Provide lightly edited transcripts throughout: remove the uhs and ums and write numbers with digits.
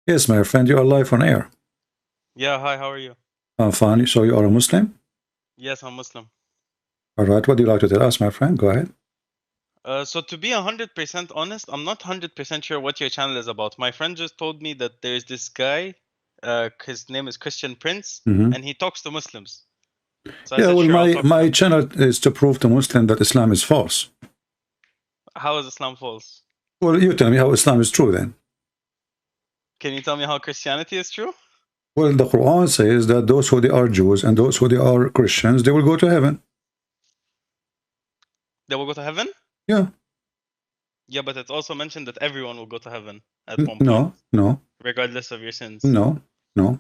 Yes, my friend, you are live on air. Yeah, hi, how are you? I'm fine. So you are a Muslim? Yes, I'm Muslim. All right. What do you like to tell us, my friend? Go ahead. So to be 100% honest, I'm not 100% sure what your channel is about. My friend just told me that there's this guy, his name is Christian Prince, Mhm. and he talks to Muslims. So I Yeah, said, well, sure, I'll my, talk to my him. channel is to prove to Muslim that Islam is false. How is Islam false? Well, you tell me how Islam is true then. Can you tell me how Christianity is true? Well, the Quran says that those who they are Jews and those who they are Christians, they will go to heaven. They will go to heaven? Yeah. Yeah, but it's also mentioned that everyone will go to heaven at one point, No, no, regardless of your sins. no, no.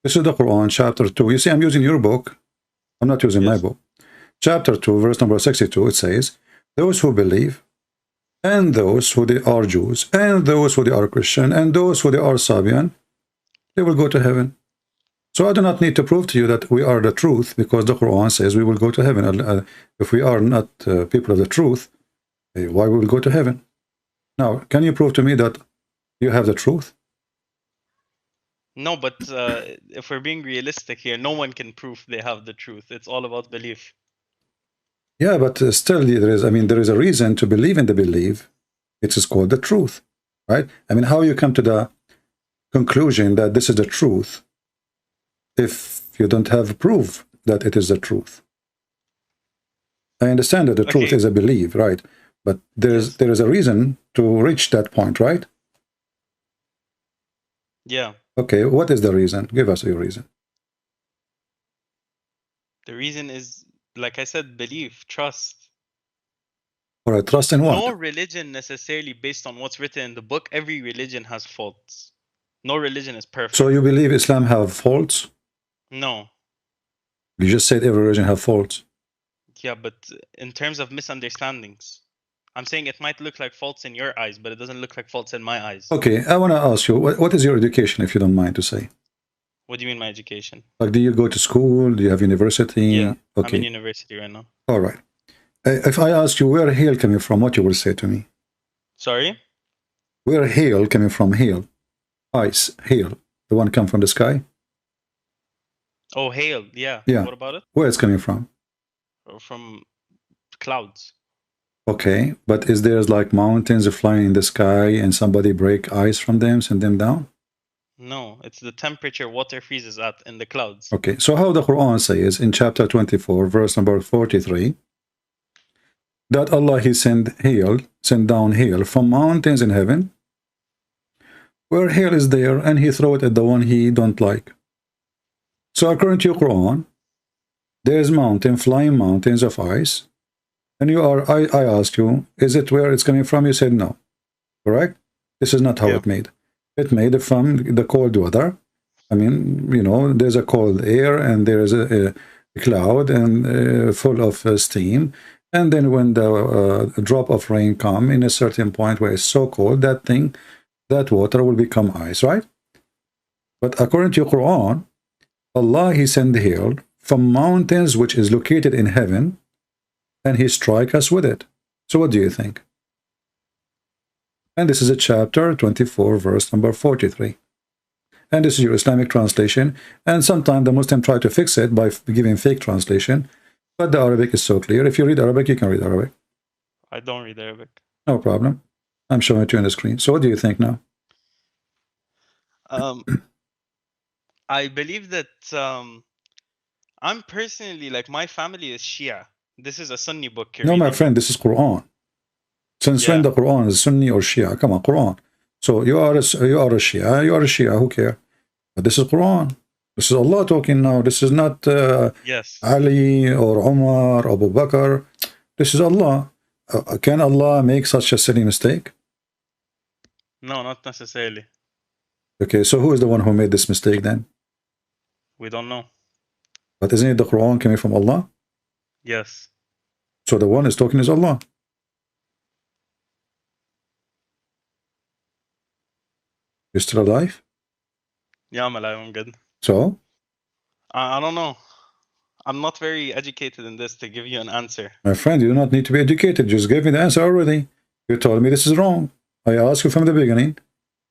This is the Quran, chapter 2. You see, I'm using your book. I'm not using my Yes. book. Chapter 2, verse number 62, it says, those who believe and those who they are Jews, and those who they are Christian, and those who they are Sabian, they will go to heaven. So I do not need to prove to you that we are the truth, because the Quran says we will go to heaven. If we are not people of the truth, why we will go to heaven? Now, can you prove to me that you have the truth? No, but if we're being realistic here, no one can prove they have the truth. It's all about belief. Yeah, but still, there is a reason to believe in the belief. It is called the truth, right? I mean, how you come to the conclusion that this is the truth if you don't have proof that it is the truth? I understand that the truth Okay. is a belief, right? But Yes. there is a reason to reach that point, right? Yeah. Okay, what is the reason? Give us your reason. The reason is, like I said, belief, trust. All right, trust in what? No religion necessarily based on what's written in the book. Every religion has faults. No religion is So perfect. you believe Islam have faults? No. You just said every religion have faults. Yeah, but in terms of misunderstandings, I'm saying it might look like faults in your eyes, but it doesn't look like faults in my eyes. Okay, I want to ask you, what is your education, if you don't mind to say? What do you mean my education? Like, do you go to school? Do you have university? Yeah, I'm in Okay, university right now. all right. If I ask you where hail coming from, what you will say to me? Sorry? Where hail coming from? Hail, ice, hail. The one come from the sky? Oh, hail. Yeah. Yeah. What about it? Where it's coming from? From clouds. Okay, but is there like mountains flying in the sky and somebody break ice from them, send them down? No, it's the temperature water freezes at in the clouds. Okay, so how the Quran says in chapter 24, verse number 43, that Allah, He send down hail from mountains in heaven, where hail is there, and He throw it at the one He don't like. So according to your Quran, there is flying mountains of ice, and I asked you, is it where it's coming from? You said no, correct? This is not how it made. It made from the cold weather. I mean, there's a cold air and there is a cloud and full of steam. And then when the drop of rain come in a certain point where it's so cold, that water will become ice, right? But according to Quran, Allah, He send hail from mountains which is located in heaven, and He strike us with it. So what do you think? And this is a chapter 24, verse number 43. And this is your Islamic translation. And sometimes the Muslim try to fix it by giving fake translation. But the Arabic is so clear. If you read Arabic, you can read Arabic. I don't read Arabic. No problem. I'm showing it to you on the screen. So what do you think now? I believe that I'm personally, like, my family is Shia. This is a Sunni book you're No, my reading. friend, this is Quran. Since when the Quran is Sunni or Shia? Come on, Quran. So you are a Shia. You are a Shia. Who cares? But this is Quran. This is Allah talking now. This is not Ali or Umar or Abu Bakr. This is Allah. Can Allah make such a silly mistake? No, not necessarily. Okay, so who is the one who made this mistake then? We don't know. But isn't it the Quran coming from Allah? Yes. So the one is talking is Allah. You're still alive? Yeah, I'm alive. I'm good. So? I don't know. I'm not very educated in this to give you an answer. My friend, you do not need to be educated. Just give me the answer already. You told me this is wrong. I asked you from the beginning.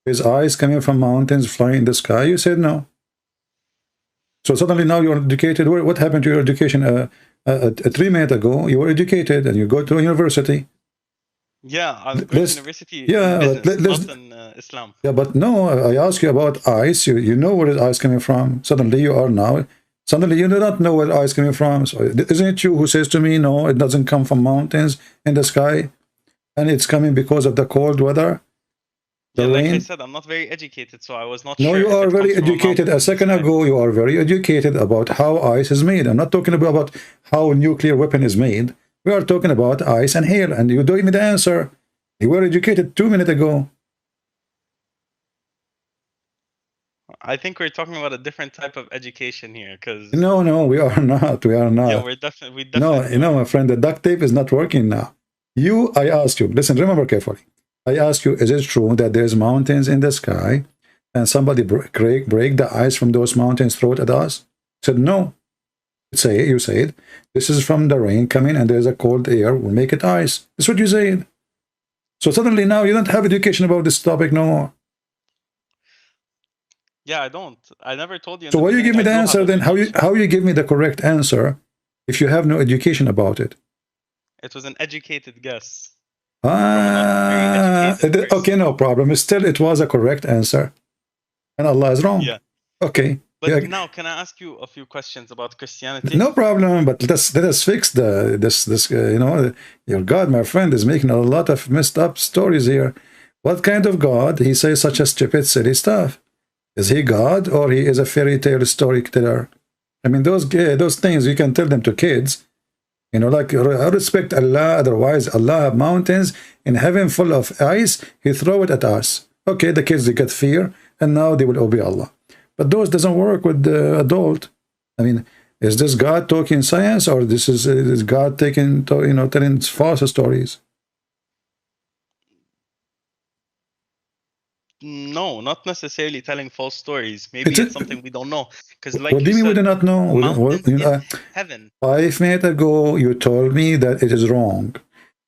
Is ice coming from mountains flying in the sky? You said no. So suddenly now you're educated. What happened to your education? 3 minutes ago, you were educated and you go to a university. Yeah, I'm going to university yeah, in business, not in Islam. Yeah, but no, I ask you about ice. You know where is ice coming from. Suddenly you are now. Suddenly you do not know where ice coming from. So isn't it you who says to me, no, it doesn't come from mountains in the sky, and it's coming because of the cold weather? Yeah, like I said, I'm not very educated, so I was not sure. No, you are very educated. A second ago, you are very educated about how ice is made. I'm not talking about how a nuclear weapon is made. We are talking about ice and hail, and you don't give me the answer. You were educated 2 minutes ago. I think we're talking about a different type of education here, because no, we are not. We are not. Yeah, we definitely. No, my friend, the duct tape is not working now. I asked you. Listen, remember carefully. I asked you, is it true that there's mountains in the sky, and somebody break the ice from those mountains, throw it at us? I said no. You said this is from the rain coming, and there's a cold air will make it ice. That's what you said. So suddenly now you don't have education about this topic no more. Yeah, I don't. I never told you. So why you give me the answer then? How you give me the correct answer if you have no education about it? It was an educated guess. Okay, no problem. Still, it was a correct answer, and Allah is wrong. Yeah. Okay. But now, can I ask you a few questions about Christianity? No problem. But let us fix this. Your God, my friend, is making a lot of messed up stories here. What kind of God? He says such a stupid, silly stuff. Is he God, or he is a fairy tale storyteller? I mean, those things you can tell them to kids. Like I respect Allah. Otherwise, Allah have mountains in heaven full of ice. He throw it at us. Okay, the kids, they get fear, and now they will obey Allah. But those doesn't work with the adult. I mean, is this God talking science, or this is God telling false stories? No, not necessarily telling false stories. Maybe it's something we don't know. Because, like, what do you mean we do not know? Heaven. 5 minutes ago, you told me that it is wrong,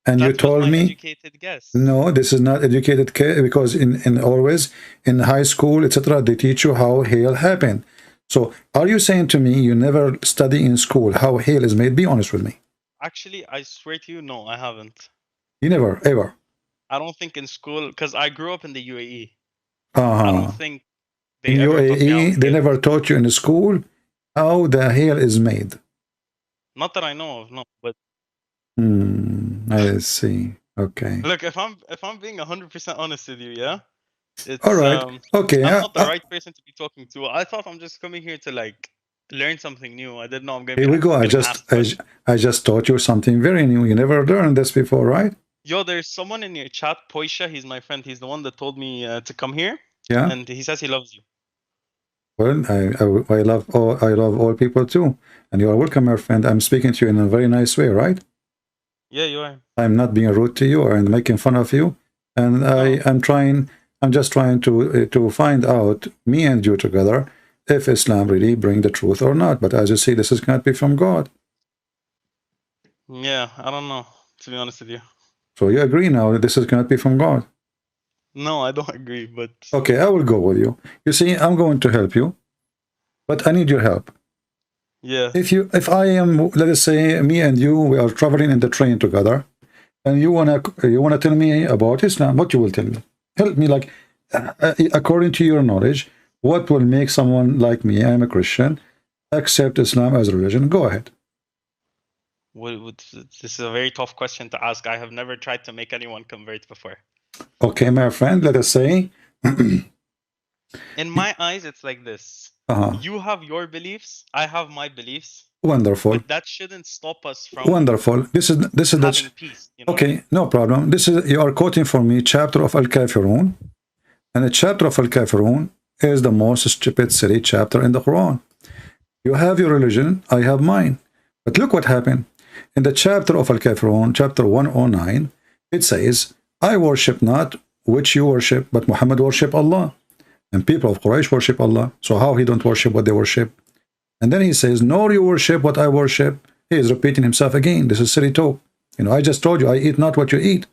and you told me. Educated guess. No, this is not educated because always in high school, etc., they teach you how hail happened. So, are you saying to me you never study in school how hail is made? Be honest with me. Actually, I swear to you, no, I haven't. You never, ever? I don't think in school, because I grew up in the UAE. I don't think in UAE they never taught you in the school how the hail is made. Not that I know of, no. But I see. Okay. Look, if I'm being 100% honest with you, yeah. It's, all right. Okay. I'm not the right person to be talking to. I thought I'm just coming here to learn something new. I didn't know I'm going to. Here we go. I just taught you something very new. You never learned this before, right? Yo, there's someone in your chat, Poisha. He's my friend. He's the one that told me to come here. Yeah. And he says he loves you. Well, I love all people too, and you are welcome, my friend. I'm speaking to you in a very nice way, right? Yeah, you are. I'm not being rude to you or making fun of you, and no. I'm just trying to find out, me and you together, if Islam really bring the truth or not. But as you see, this can't be from God. Yeah, I don't know, to be honest with you. So you agree now that this cannot be from God? No, I don't agree, but... Okay, I will go with you. You see, I'm going to help you, but I need your help. Yeah. If I am, let us say, me and you, we are traveling in the train together, and you wanna tell me about Islam, what you will tell me? Help me, like, according to your knowledge, what will make someone like me, I'm a Christian, accept Islam as a religion? Go ahead. Well, this is a very tough question to ask. I have never tried to make anyone convert before. Okay, my friend, let us say... In my eyes, it's like this. You have your beliefs, I have my beliefs. Wonderful. But that shouldn't stop us from... Wonderful. This is having peace. Okay, no problem. You are quoting for me chapter of Al-Kafirun, and the chapter of Al-Kafirun is the most stupid, silly chapter in the Quran. You have your religion, I have mine. But look what happened. In the chapter of Al-Kafirun, chapter 109, it says, I worship not which you worship, but Muhammad worship Allah. And people of Quraysh worship Allah. So how he don't worship what they worship? And then he says, nor you worship what I worship. He is repeating himself again. This is silly talk. I just told you, I eat not what you eat.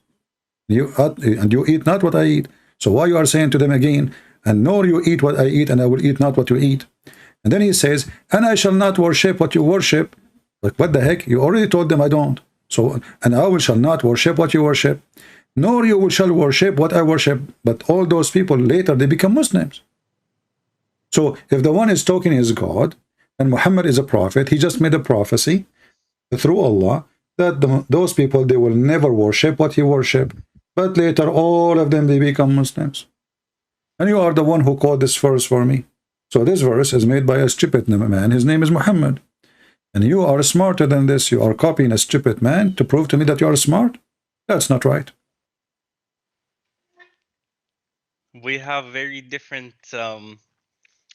And you eat not what I eat. So why you are saying to them again, and nor you eat what I eat, and I will eat not what you eat? And then he says, and I shall not worship what you worship. Like, what the heck? You already told them I don't. So, and I shall not worship what you worship, nor you shall worship what I worship. But all those people later, they become Muslims. So if the one is talking is God, and Muhammad is a prophet, he just made a prophecy through Allah that those people, they will never worship what he worship. But later, all of them, they become Muslims. And you are the one who quoted this verse for me. So this verse is made by a stupid man. His name is Muhammad. And you are smarter than this. You are copying a stupid man to prove to me that you are smart? That's not right. We have very different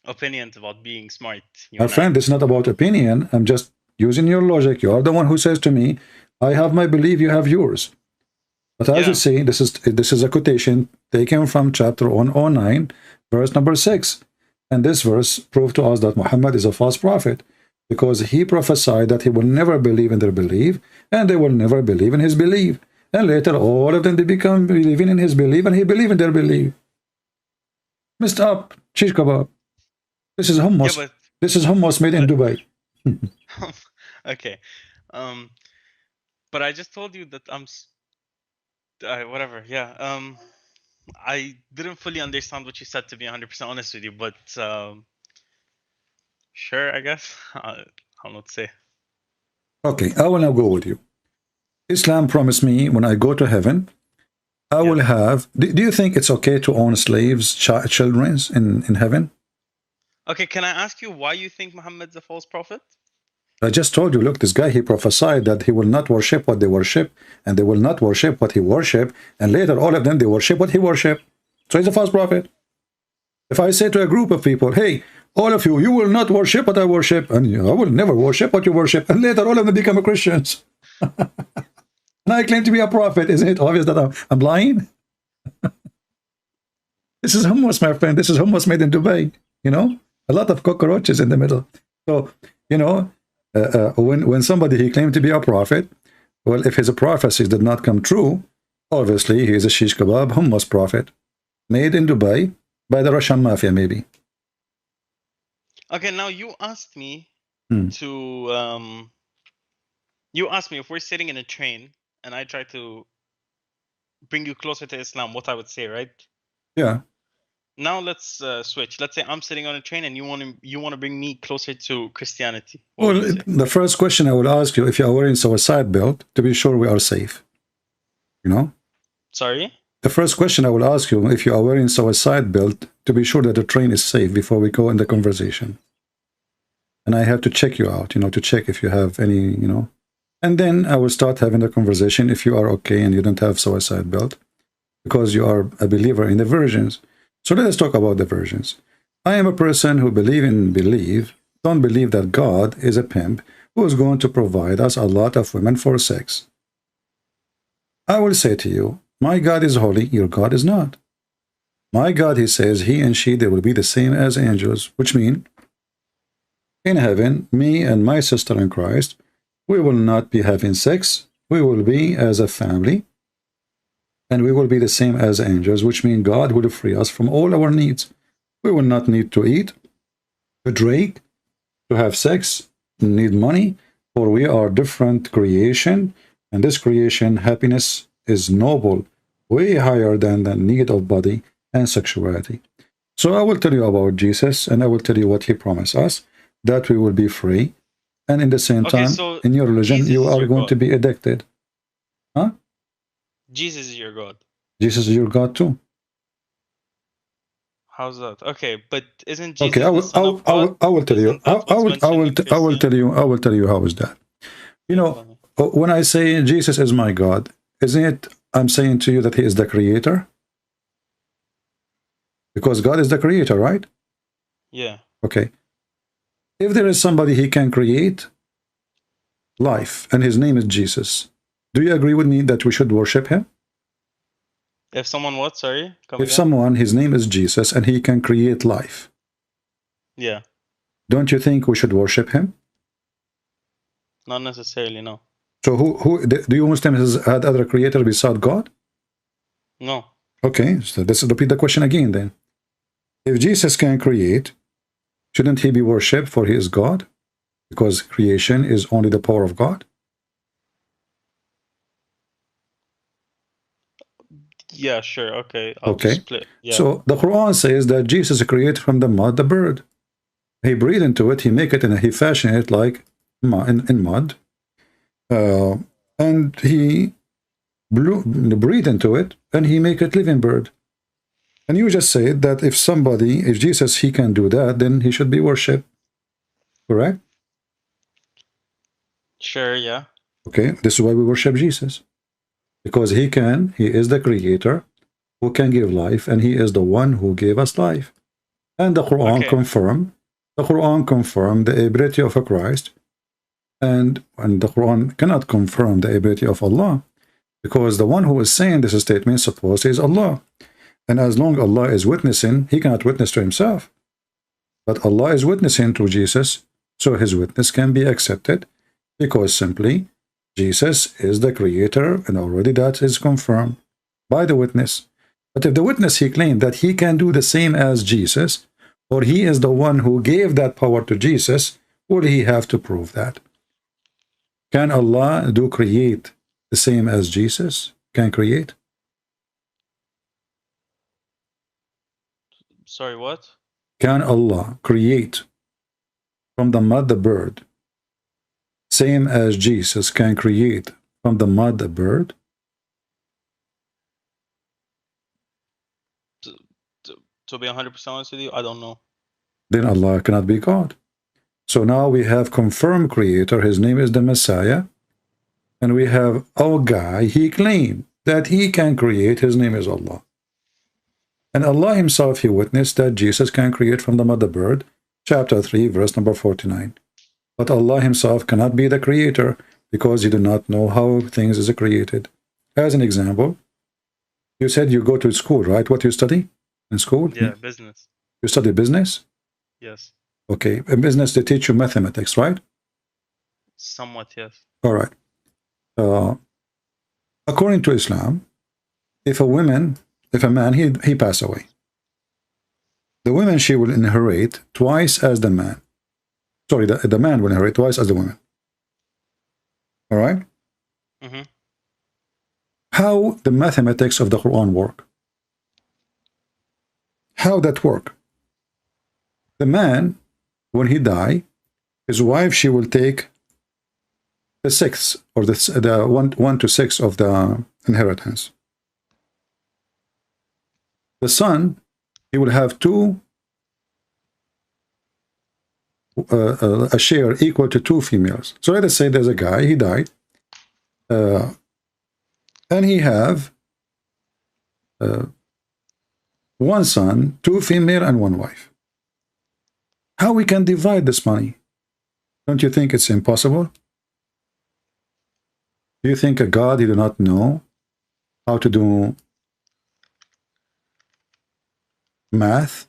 opinions about being smart. My friend, it's not about opinion. I'm just using your logic. You are the one who says to me, I have my belief, you have yours. But as you see, this is a quotation taken from chapter 109, verse number 6. And this verse proved to us that Muhammad is a false prophet, because he prophesied that he will never believe in their belief, and they will never believe in his belief. And later, all of them, they become believing in his belief, and he believe in their belief. Messed up, shish kebab. This is hummus. Yeah, this is hummus made in Dubai. Okay. But I just told you that I'm... whatever, yeah. I didn't fully understand what you said, to be 100% honest with you, but sure, I guess. I'll not say. Okay, I will now go with you. Islam promised me when I go to heaven, I will have... Do you think it's okay to own slaves, children in heaven? Okay, can I ask you why you think Muhammad's a false prophet? I just told you, look, this guy, he prophesied that he will not worship what they worship, and they will not worship what he worship, and later all of them, they worship what he worship. So he's a false prophet. If I say to a group of people, hey, all of you, you will not worship what I worship, and I will never worship what you worship, and later all of them become Christians. And I claim to be a prophet. Isn't it obvious that I'm lying? This is hummus, my friend. This is hummus made in Dubai. You know, a lot of cockroaches in the middle. So, you know, when somebody, he claimed to be a prophet, well, if his prophecies did not come true, obviously he is a shish kebab hummus prophet made in Dubai by the Russian mafia, maybe. Okay, now you asked me to you asked me if we're sitting in a train and I try to bring you closer to Islam, what I would say, right? Yeah. Now let's switch. Let's say I'm sitting on a train and you want to bring me closer to Christianity. Well, the first question I will ask you, if you are wearing suicide belt, to be sure we are safe. You know? Sorry? The first question I will ask you, if you are wearing suicide belt, to be sure that the train is safe before we go in the conversation. And I have to check you out, you know, to check if you have any, you know. And then I will start having the conversation if you are okay and you don't have suicide belt, because you are a believer in the virgins. So let us talk about the virgins. I am a person who don't believe that God is a pimp who is going to provide us a lot of women for sex. I will say to you, my God is holy, your God is not. My God, he says, he and she, they will be the same as angels, which means in heaven, me and my sister in Christ, we will not be having sex. We will be as a family. And we will be the same as angels, which means God will free us from all our needs. We will not need to eat, to drink, to have sex, need money, for we are different creation. And this creation, happiness is noble, way higher than the need of body and sexuality. So I will tell you about Jesus, and I will tell you what he promised us, that we will be free. And in the same time, so in your religion, Jesus, you are going to be addicted. Huh? Jesus is your God. Jesus is your God too. How's that? Okay, but isn't Jesus okay? I will tell you. I will tell you how is that. You know, when I say Jesus is my God, isn't it? I'm saying to you that he is the creator, because God is the creator, right? Yeah. Okay. If there is somebody he can create life, and his name is Jesus, do you agree with me that we should worship him? If someone what? Sorry? If someone, his name is Jesus, and he can create life. Yeah. Don't you think we should worship him? Not necessarily, no. So who do you Muslims had other creator beside God? No. Okay, so let's repeat the question again then. If Jesus can create, shouldn't he be worshipped for he is God? Because creation is only the power of God? Yeah, sure. Okay, I'll Okay. split. Yeah. So the Quran says that Jesus created from the mud the bird. He breathed into it, he make it, and he fashioned it like in mud. And he breathed into it, and he make it living bird. And you just said that if Jesus, he can do that, then he should be worshipped. Correct? Sure, yeah. Okay, this is why we worship Jesus. Because he is the creator who can give life, and he is the one who gave us life. And the Quran confirmed the ability of a Christ, and the Quran cannot confirm the ability of Allah, because the one who is saying this statement supposed is Allah. And as long Allah is witnessing, he cannot witness to himself. But Allah is witnessing to Jesus, so his witness can be accepted, because simply Jesus is the creator, and already that is confirmed by the witness. But if the witness, he claimed that he can do the same as Jesus, or he is the one who gave that power to Jesus, would he have to prove that? Can Allah create the same as Jesus can create? Sorry, what? Can Allah create from the mud the bird, same as Jesus can create from the mud the bird? To be 100% honest with you, I don't know. Then Allah cannot be God. So now we have confirmed creator, his name is the Messiah, and we have our guy, he claimed that he can create, his name is Allah. And Allah himself, he witnessed that Jesus can create from the mother bird, chapter 3, verse number 49. But Allah himself cannot be the creator, because he do not know how things is created. As an example, you said you go to school, right? What you study in school? Yeah, business. You study business? Yes. Okay, in business they teach you mathematics, right? Somewhat, yes. All right. According to Islam, if a man, he pass away, the woman, she will inherit twice as the man. Sorry, the man will inherit twice as the woman. All right? Mm-hmm. How the mathematics of the Quran work? How that work? The man, when he die, his wife, she will take the sixth, or the 1 to 6 of the inheritance. The son, he will have a share equal to 2 females. So let us say there's a guy, he died, and he have 1 son, 2 female, and 1 wife. How we can divide this money? Don't you think it's impossible? Do you think a God, he do not know how to do math?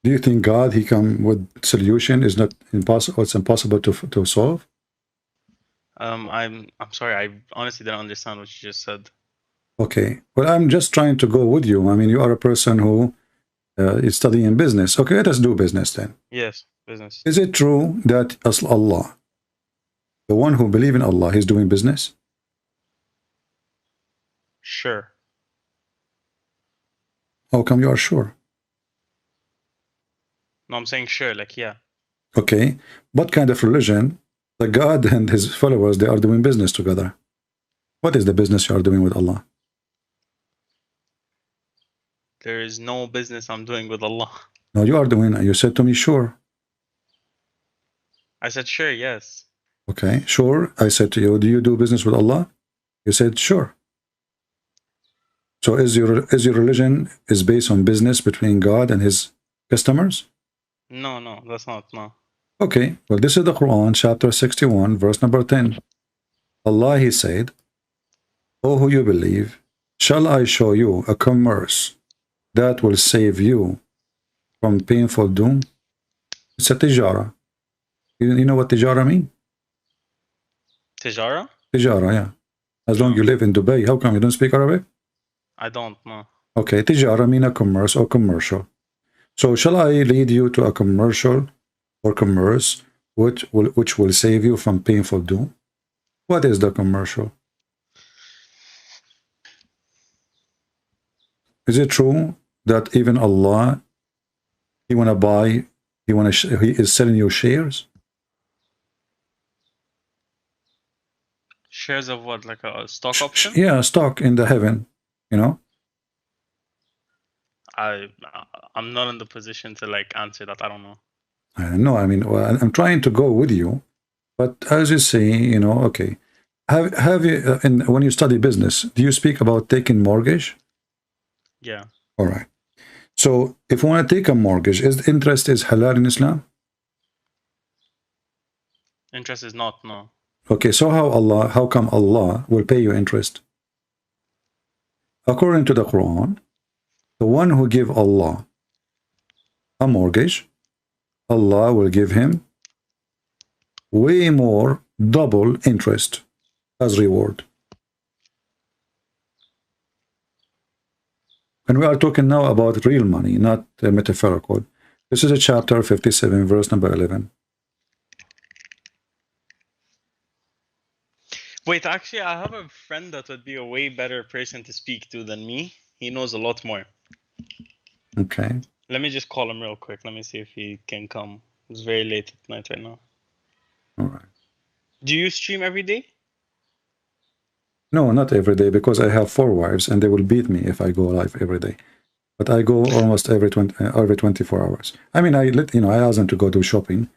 Do you think God, he come with solution is not impossible? It's impossible to solve? I'm sorry. I honestly didn't understand what you just said. Okay. Well, I'm just trying to go with you. I mean, you are a person who is studying business. Okay, let us do business then. Yes, business. Is it true that Allah, the one who believes in Allah, is doing business? Sure. How come you are sure? No, I'm saying sure, like, yeah. Okay. What kind of religion, the God and his followers, they are doing business together? What is the business you are doing with Allah? There is no business I'm doing with Allah. No, you are doing. You said to me, sure. I said sure, yes. Okay, sure. I said to you, do you do business with Allah? You said sure. So is your religion is based on business between God and his customers? No, that's not, no. Okay, well, this is the Quran, chapter 61, verse number 10. Allah, he said, "O who you believe, shall I show you a commerce that will save you from painful doom?" It's a tijara. You know what tijara mean? Tijara? Tijara, yeah. As long as you live in Dubai, how come you don't speak Arabic? I don't know. Okay, تجارة mean a commerce or commercial. So shall I lead you to a commercial or commerce which will save you from painful doom? What is the commercial? Is it true that even Allah, he is selling you shares? Shares of what? Like a stock option? Yeah, stock in the heaven, you know? I'm not in the position to like answer that. I don't know. No, I mean, well, I'm trying to go with you, but as you say, you know, okay. Have you, when you study business, do you speak about taking mortgage? Yeah. All right. So if we want to take a mortgage, is interest is halal in Islam? Interest is not, no. Okay, so how come Allah will pay you interest? According to the Quran, the one who give Allah a mortgage, Allah will give him way more, double interest as reward. And we are talking now about real money, not metaphorical. This is a chapter 57, verse number 11. Wait, actually, I have a friend that would be a way better person to speak to than me. He knows a lot more. Okay. Let me just call him real quick. Let me see if he can come. It's very late at night right now. All right. Do you stream every day? No, not every day, because I have 4 wives and they will beat me if I go live every day. But I go almost every 24 hours. I mean, I ask them to go do shopping,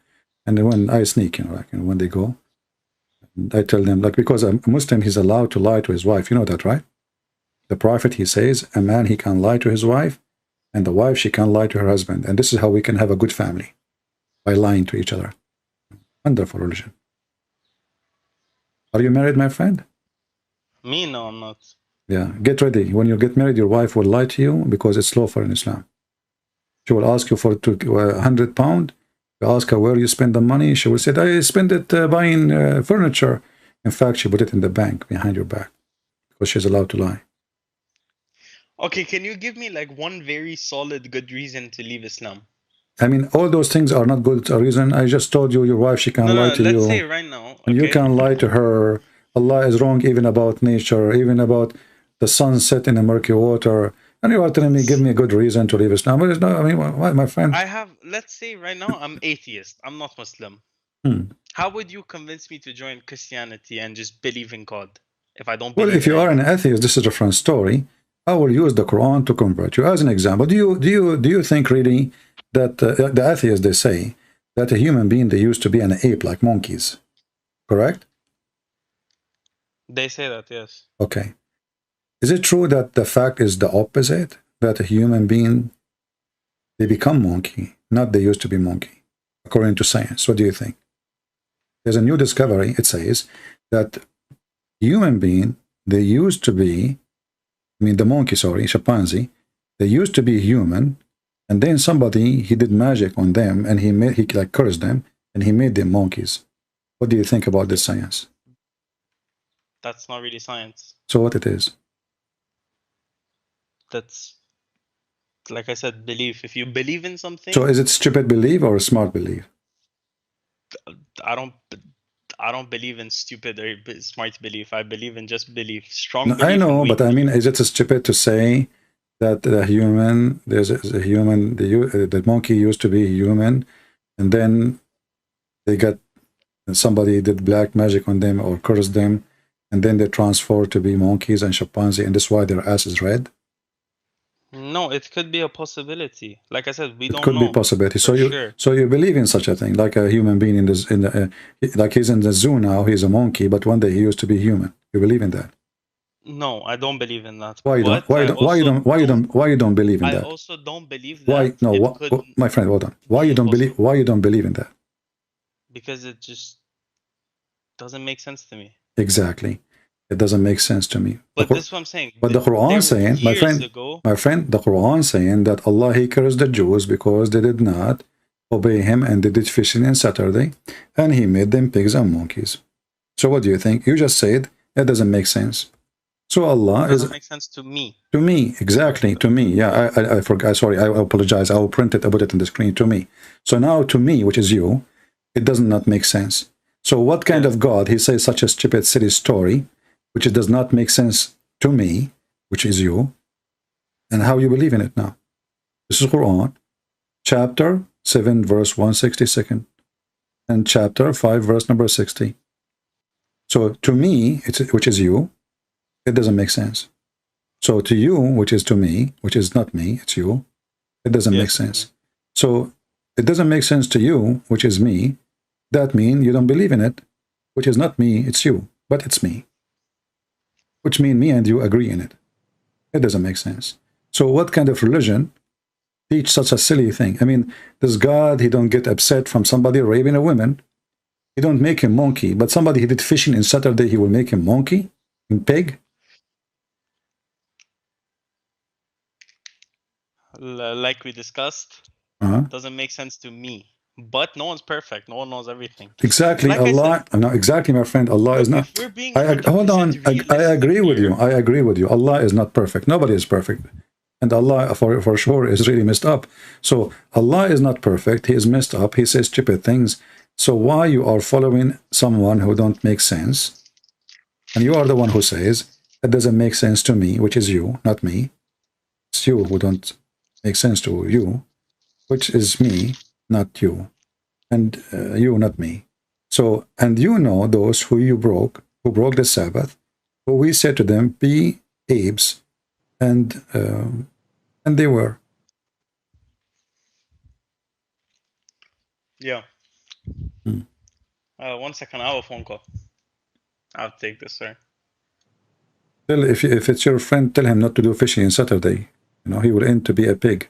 and then when I sneak, when they go, I tell them, because a Muslim, he's allowed to lie to his wife. You know that, right? The Prophet, he says, a man, he can lie to his wife, and the wife, she can lie to her husband. And this is how we can have a good family, by lying to each other. Wonderful religion. Are you married, my friend? Me? No, I'm not. Yeah, get ready. When you get married, your wife will lie to you because it's lawful in Islam. She will ask you for £100. You ask her where you spend the money. She will say, I spend it buying furniture. In fact, she put it in the bank behind your back because she's allowed to lie. Okay, can you give me like one very solid good reason to leave Islam? I mean, all those things are not good reason. I just told you your wife, she can lie to you. Let's say right now. Okay. And you can lie to her. Allah is wrong even about nature, even about the sun set in the murky water. And you are telling me, give me a good reason to leave Islam. But it's not, I mean, what, my friend? Let's say right now I'm atheist. I'm not Muslim. How would you convince me to join Christianity and just believe in God if I don't believe Well, if you are an atheist, this is a different story. I will use the Quran to convert you. As an example, do you think really that the atheists, they say that a human being, they used to be an ape like monkeys, correct? They say that, yes. Okay. Is it true that the fact is the opposite? That a human being, they become monkey, not they used to be monkey, according to science? What do you think? There's a new discovery. It says that human being, they used to be, the monkey, chimpanzee, they used to be human, and then somebody, he did magic on them, and he like cursed them, and he made them monkeys. What do you think about this science? That's not really science. So what it is? That's, like I said, belief. If you believe in something. So is it stupid belief or smart belief? I don't believe in stupid or smart belief. I believe in just belief. Strong belief. I know, but I mean, is it stupid to say that the human, the monkey used to be human, and then somebody did black magic on them or cursed them, and then they transformed to be monkeys and chimpanzee, and that's why their ass is red? No, it could be a possibility. Like I said, we don't know. It could be a possibility. So you believe in such a thing, like a human being like he's in the zoo now, he's a monkey, but one day he used to be human. You believe in that? No, I don't believe in that. Why you don't believe in that? I also don't believe that. My friend, hold on. Why you don't believe in that? Because it just doesn't make sense to me. Exactly. It doesn't make sense to me. But this is what I'm saying. But the Quran saying, my friend, the Quran saying that Allah, he cursed the Jews because they did not obey him and they did fishing on Saturday, and he made them pigs and monkeys. So what do you think? You just said it doesn't make sense. So Allah doesn't make sense to me. To me, exactly, to me. Yeah, I forgot. Sorry, I apologize. I will print it, I put it on the screen, to me. So now to me, which is you, it does not make sense. So what kind of God? He says such a stupid, silly story, which it does not make sense to me, which is you, and how you believe in it now. This is Quran, chapter 7, verse 162, and chapter 5, verse number 60. So to me, which is you, it doesn't make sense. So to you, which is to me, which is not me, it's you, it doesn't make sense. So it doesn't make sense to you, which is me. That means you don't believe in it, which is not me, it's you, but it's me. Which means me and you agree in it. It doesn't make sense. So what kind of religion teach such a silly thing? I mean, this God, he don't get upset from somebody raping a woman. He don't make him monkey, but somebody he did fishing in Saturday, he will make him monkey and pig. Like we discussed, doesn't make sense to me. But no one's perfect. No one knows everything. Exactly. Like Allah, no, exactly, my friend. Allah is not. Hold on. I agree with you. I agree with you. Allah is not perfect. Nobody is perfect. And Allah, for sure, is really messed up. So Allah is not perfect. He is messed up. He says stupid things. So why you are following someone who don't make sense? And you are the one who says, it doesn't make sense to me, which is you, not me. It's you who don't make sense to you, which is me, not you, and you, not me. So, and you know those who broke the Sabbath, who we said to them, be apes, and they were. Yeah. 1 second, I have a phone call. I'll take this, sir. Tell, if it's your friend, tell him not to do fishing on Saturday. You know, he will end to be a pig.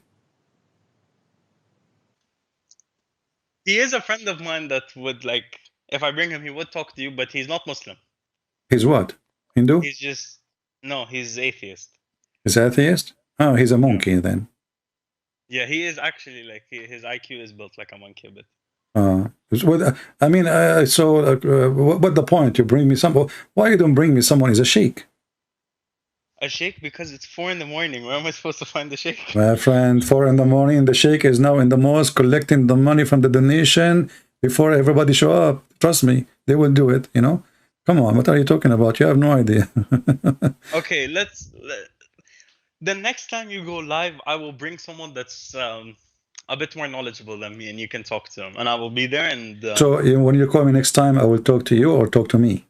He is a friend of mine that would, like, if I bring him, he would talk to you, but he's not Muslim. He's what? Hindu? He's just, no, he's atheist. He's atheist? Oh, he's a monkey then. Yeah, he is actually, like, his IQ is built like a monkey a bit. I mean, so what the point? You bring me someone? Why you don't bring me someone? He's a sheikh. A sheikh? Because it's 4 in the morning. Where am I supposed to find the sheikh? My friend, 4 in the morning. The sheikh is now in the mosque collecting the money from the donation before everybody show up. Trust me, they will do it, you know? Come on, what are you talking about? You have no idea. Okay, the next time you go live, I will bring someone that's a bit more knowledgeable than me, and you can talk to him, and I will be there. And so when you call me next time, I will talk to you or talk to me?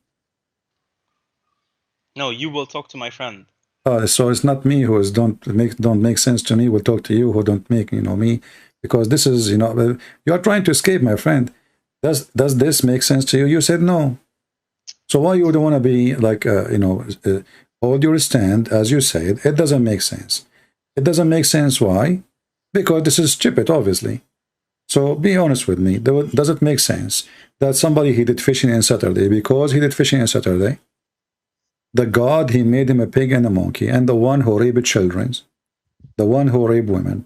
No, you will talk to my friend. So it's not me who is don't make sense to me. Will talk to you who don't make me, because this is, you know, you are trying to escape, my friend. Does this make sense to you? You said no. So why you don't want to be like hold your stand as you said? It doesn't make sense. It doesn't make sense. Why? Because this is stupid, obviously. So be honest with me. Does it make sense that somebody he did fishing on Saturday because he did fishing on Saturday? The God, he made him a pig and a monkey, and the one who raped children, the one who raped women,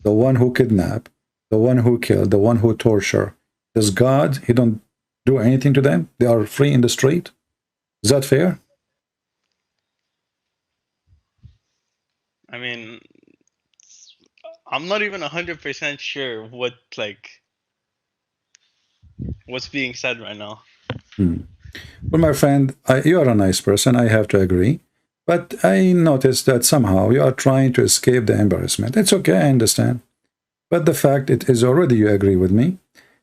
the one who kidnapped, the one who killed, the one who torture. Does God, he don't do anything to them? They are free in the street? Is that fair? I mean, I'm not even 100% sure what's being said right now. Well, my friend, you are a nice person, I have to agree. But I noticed that somehow you are trying to escape the embarrassment. It's okay, I understand. But the fact it is already you agree with me.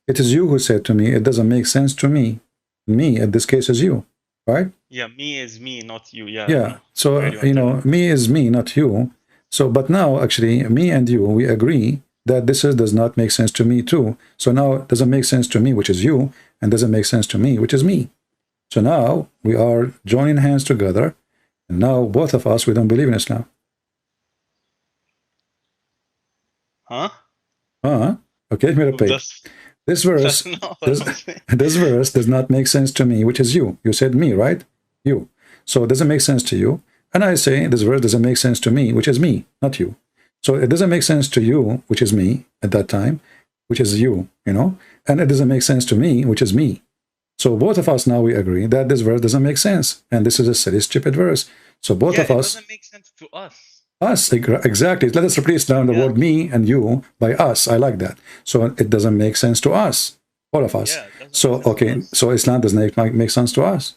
It is you who said to me, it doesn't make sense to me. Me, in this case, is you, right? Yeah, me is me, not you. Yeah. Yeah, so, you know, me is me, not you. So, but now, actually, me and you, we agree that this does not make sense to me too. So now it doesn't make sense to me, which is you, and doesn't make sense to me, which is me. So now we are joining hands together, and now both of us, we don't believe in Islam. Huh? Okay, let me repeat. This verse, this verse does not make sense to me, which is you. You said me, right? You. So it doesn't make sense to you. And I say this verse doesn't make sense to me, which is me, not you. So it doesn't make sense to you, which is me at that time, which is you, you know. And it doesn't make sense to me, which is me. So both of us now we agree that this verse doesn't make sense, and this is a silly, stupid verse. So both of us. It doesn't make sense to us. Us, exactly. Let us replace down the word me and you by us. I like that. So it doesn't make sense to us, all of us. So okay, so Islam does not make sense to us.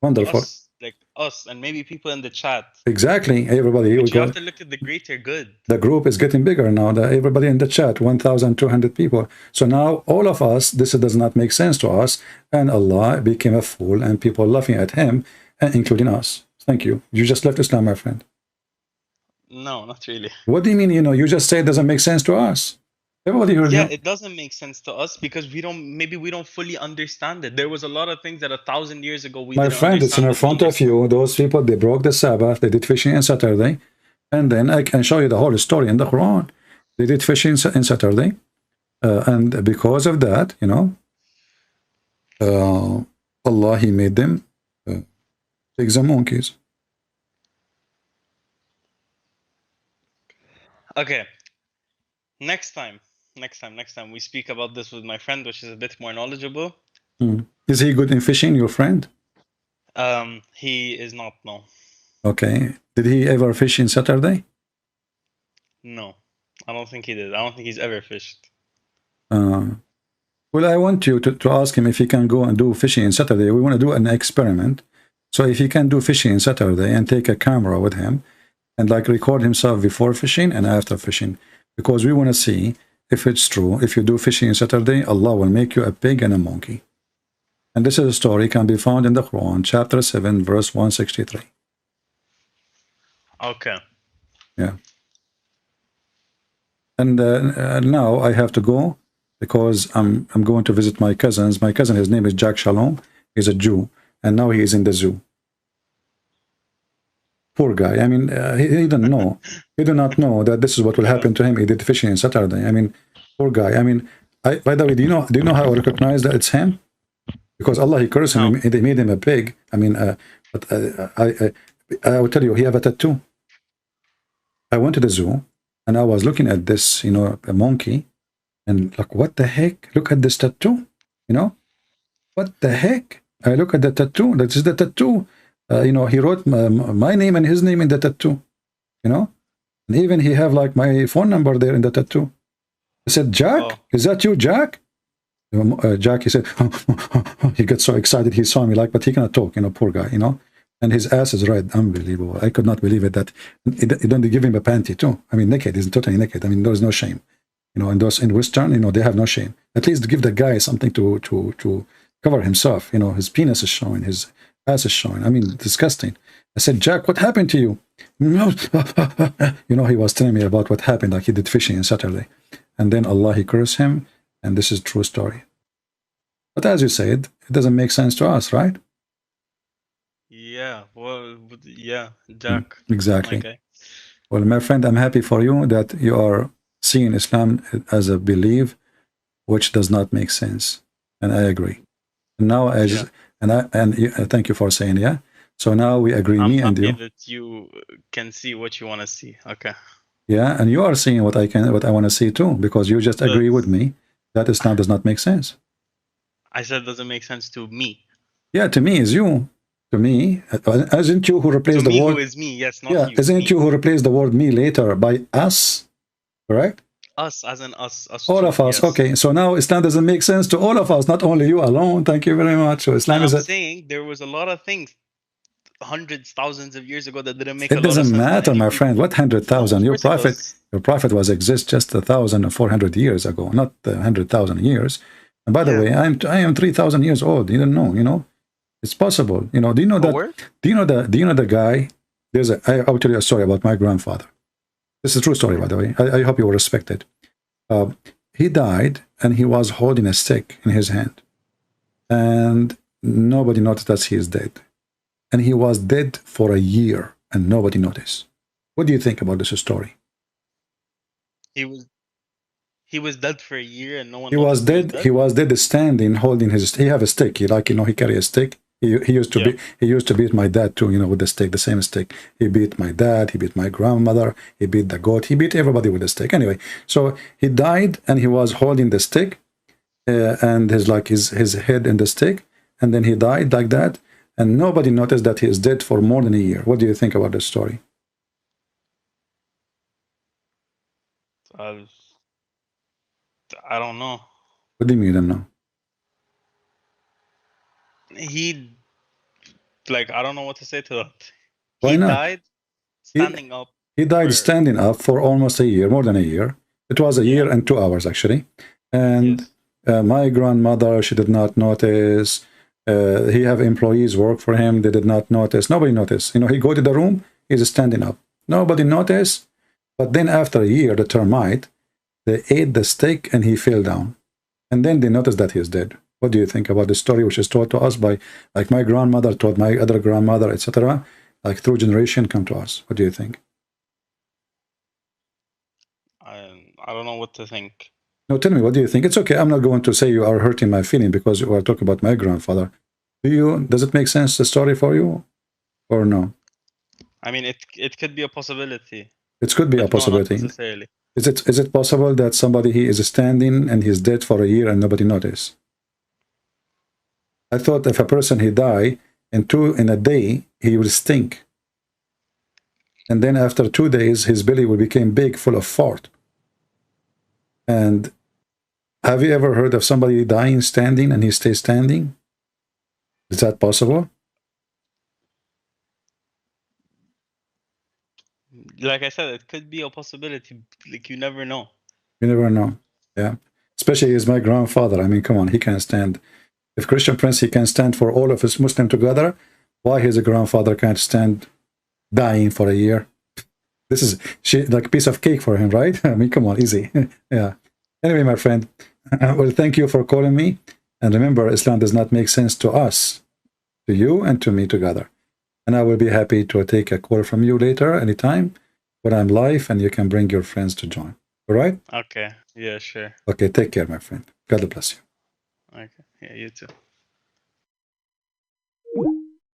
Wonderful. Us, like us, and maybe people in the chat. Exactly. Everybody. But you have to look at the greater good. The group is getting bigger now. Everybody in the chat, 1,200 people. So now all of us, this does not make sense to us, and Allah became a fool, and people laughing at him, and including us. Thank you. You just left Islam, my friend. No, not really. What do you mean? You just say it doesn't make sense to us. Everybody heard you. It doesn't make sense to us because we don't fully understand it. There was a lot of things that 1,000 years ago we didn't understand. My friend, it's in front of you. Those people, they broke the Sabbath. They did fishing on Saturday. And then I can show you the whole story in the Quran. They did fishing in Saturday. And because of that, Allah, He made them take the monkeys. Okay. Next time we speak about this with my friend, which is a bit more knowledgeable. Is he good in fishing, your friend? He is not, no. Okay. Did he ever fish in Saturday? No, I don't think he did. I don't think he's ever fished. Well, I want you to ask him if he can go and do fishing in Saturday. We want to do an experiment. So if he can do fishing in Saturday and take a camera with him and like record himself before fishing and after fishing, because we want to see if it's true. If you do fishing on Saturday, Allah will make you a pig and a monkey. And this is a story can be found in the Quran, chapter 7, verse 163. Okay. Yeah. And now I have to go because I'm going to visit my cousins. My cousin, his name is Jack Shalom. He's a Jew, and now he is in the zoo. Poor guy. I mean, he didn't know. He did not know that this is what will happen to him. He did fishing on Saturday. I mean, poor guy. I mean, by the way, do you know how I recognize that it's him? Because Allah, He cursed him. They made him a pig. I mean, but I will tell you, he have a tattoo. I went to the zoo, and I was looking at this, a monkey, and like, what the heck? Look at this tattoo. What the heck? I look at the tattoo. That is the tattoo. He wrote my name and his name in the tattoo, and even he have like my phone number there in the tattoo. I said, Jack, is that you, Jack? Jack, he said, he got so excited. He saw me but he cannot talk, poor guy, and his ass is red. Unbelievable. I could not believe it that it don't give him a panty too. I mean, naked. He's totally naked. I mean, there is no shame. And those in Western, they have no shame. At least give the guy something to cover himself. His penis is showing, his ass is showing. I mean, disgusting. I said, Jack, what happened to you? He was telling me about what happened, like he did fishing on Saturday. And then Allah, He cursed him, and this is true story. But as you said, it doesn't make sense to us, right? Yeah, well, yeah, Jack. Exactly. Okay. Well, my friend, I'm happy for you that you are seeing Islam as a belief which does not make sense. And I agree. And now, thank you for saying, yeah. So now we agree, me and you. That you can see what you want to see. Okay. Yeah, and you are seeing what I want to see too, because you just agree with me that Islam does not make sense. I said it doesn't make sense to me. Yeah, to me is you. To me, isn't you who replaced the word? Who is me? Yes, not you. Isn't it you who replaced the word me later by us? Correct? Us, as in us. All of us. Yes. Okay, so now Islam doesn't make sense to all of us, not only you alone. Thank you very much. So Islam I'm saying there was a lot of things hundreds, thousands of years ago that didn't make a lot of sense. It doesn't matter, my friend. What 100,000? Your prophet was exist just 1,400 years ago, not 100,000 years. And by the way, I am 3,000 years old. You don't know, It's possible. Do you know that? Do you know the guy? I will tell you a story about my grandfather. This is a true story, by the way. I hope you will respect it. He died, and he was holding a stick in his hand, and nobody noticed that he is dead. And he was dead for a year, and nobody noticed. What do you think about this story? He was dead for a year, and no one. He was dead. He was dead, standing, holding his. He have a stick. He carry a stick. He used to beat my dad too, with the stick, the same stick. He beat my dad. He beat my grandmother. He beat the goat. He beat everybody with the stick. Anyway, so he died, and he was holding the stick, and his head in the stick. and then he died like that, and nobody noticed that he is dead for more than a year. What do you think about this story? I don't know. What do you mean you don't know? He, like, I don't know what to say to that. Why He not? died standing up. He died for- standing up for almost a year, more than a year. It was a year and 2 hours, actually. And Yes. my grandmother, she did not notice. He have employees work for him. They did not notice. Nobody noticed. You know, he go to the room, he's standing up. Nobody noticed. But then after a year, the termite, they ate the steak and he fell down. And then they noticed that he's dead. What do you think about the story which is told to us by, like my grandmother told my other grandmother, etc., like through generation come to us? What do you think? I don't know what to think. No, tell me, what do you think? It's okay. I'm not going to say you are hurting my feeling because you are talking about my grandfather. Does it make sense, the story for you, or no? I mean, it could be a possibility. It could be a But no, not possibility. necessarily. Is it possible that somebody he is standing and he's dead for a year and nobody noticed? I thought if a person he die in a day, he will stink. And then after 2 days, his belly will become big, full of fart. And have you ever heard of somebody dying standing and he stays standing? Is that possible? Like I said, it could be a possibility. Like, you never know. You never know. Yeah. Especially as my grandfather. I mean, come on, he can stand. If Christian Prince, he can stand for all of his Muslim together, why his grandfather can't stand dying for a year? This is like a piece of cake for him, right? I mean, come on, easy. Yeah. Anyway, my friend, well, thank you for calling me. And remember, Islam does not make sense to us, to you and to me together. And I will be happy to take a call from you later, anytime, when I'm live, and you can bring your friends to join. All right? Okay. Yeah, sure. Okay, take care, my friend. God bless you. Okay. Yeah, you too.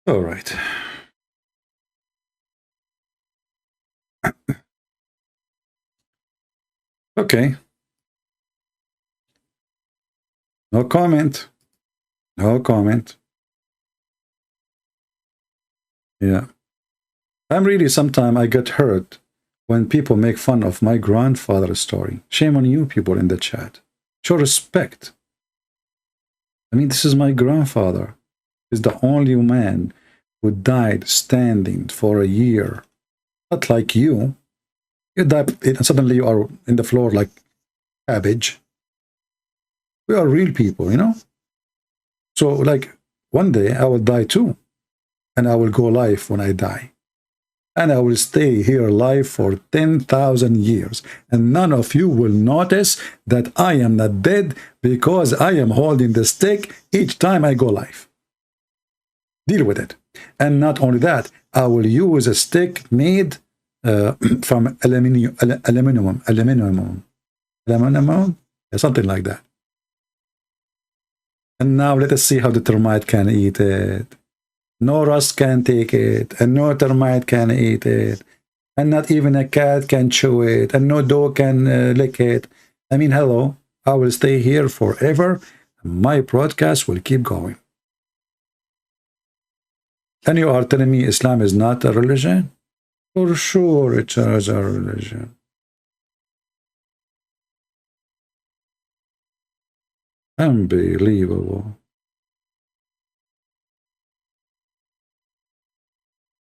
All right. Okay. No comment. No comment. Yeah. I'm really, sometimes I get hurt when people make fun of my grandfather's story. Shame on you people in the chat. Show respect. I mean, this is my grandfather. He's the only man who died standing for a year. Not like you. You die and suddenly you are in the floor like cabbage. We are real people, you know? So, like, one day I will die too. And I will go live when I die. And I will stay here alive for 10,000 years. And none of you will notice that I am not dead because I am holding the stick each time I go live. Deal with it. And not only that, I will use a stick made from aluminum, something like that. And now let us see how the termite can eat it. No rust can take it, and no termite can eat it, and not even a cat can chew it, and no dog can lick it. I mean, hello, I will stay here forever. My broadcast will keep going. And you are telling me Islam is not a religion? For sure it is a religion. Unbelievable.